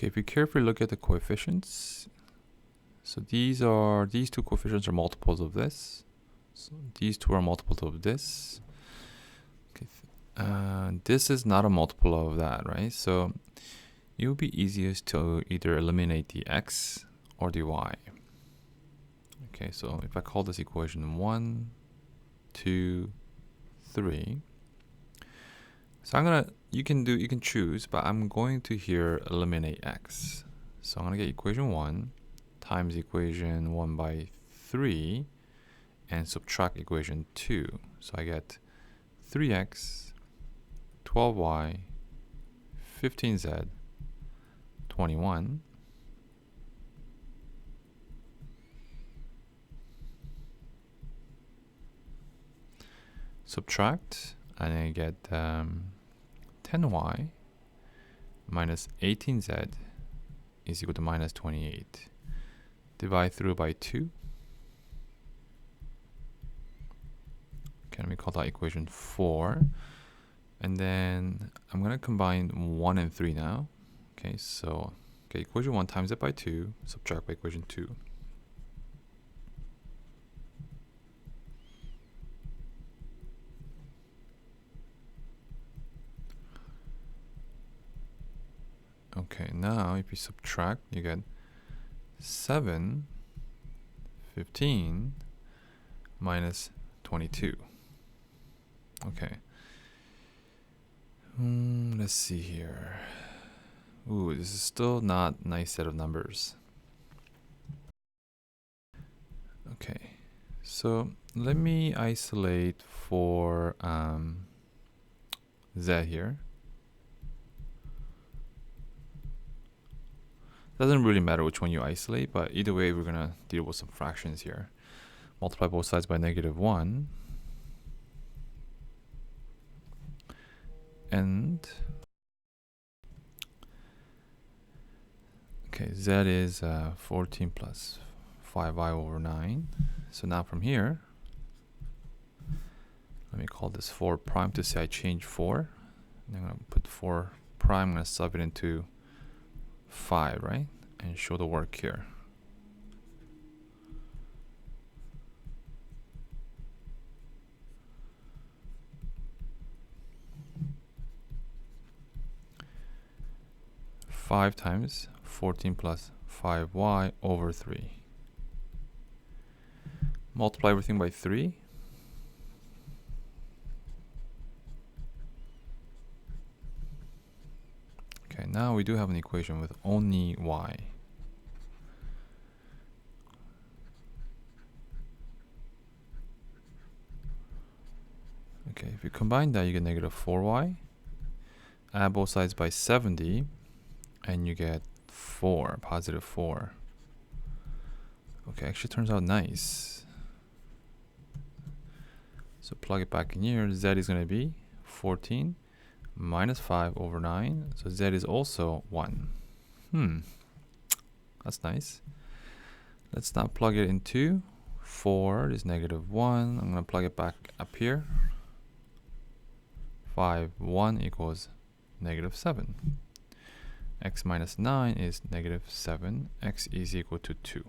Okay, if you carefully look at the coefficients, so these two coefficients are multiples of this. So these two are multiples of this. Okay, this is not a multiple of that, right? So it would be easiest to either eliminate the x or the y. Okay, so if I call this equation 1, 2, 3. So you can choose, but I'm going to here eliminate x. So I'm gonna get equation 1 times equation 1 by 3 and subtract equation 2. So I get 3x, 12y, 15z, 21. Subtract, and I get 10y minus 18z is equal to minus 28. Divide through by 2. Okay, let me call that equation 4. And then I'm going to combine 1 and 3 now. Okay, so equation 1 times it by 2, subtract by equation 2. Okay, now if you subtract, you get 7, 15 minus 22. Okay. Let's see here. Ooh, this is still not a nice set of numbers. Okay, so let me isolate for z here. Doesn't really matter which one you isolate, but either way we're gonna deal with some fractions here. Multiply both sides by -1. And okay, z is 14 plus 5y over 9. So now from here, let me call this 4 prime to say I change 4. And I'm going to put 4 prime, I'm going to sub it into 5, right? And show the work here. Five times 14 plus 5y over 3. Multiply everything by 3. Okay, now we do have an equation with only y. Okay, if you combine that, you get -4y. Add both sides by 70, and you get 4, positive 4. Okay, actually turns out nice. So plug it back in here. Z is going to be 14 minus 5 over 9. So Z is also 1. That's nice. Let's now plug it into 4 is -1. I'm going to plug it back up here. 5, 1 equals -7. X minus 9 is -7. X is equal to 2.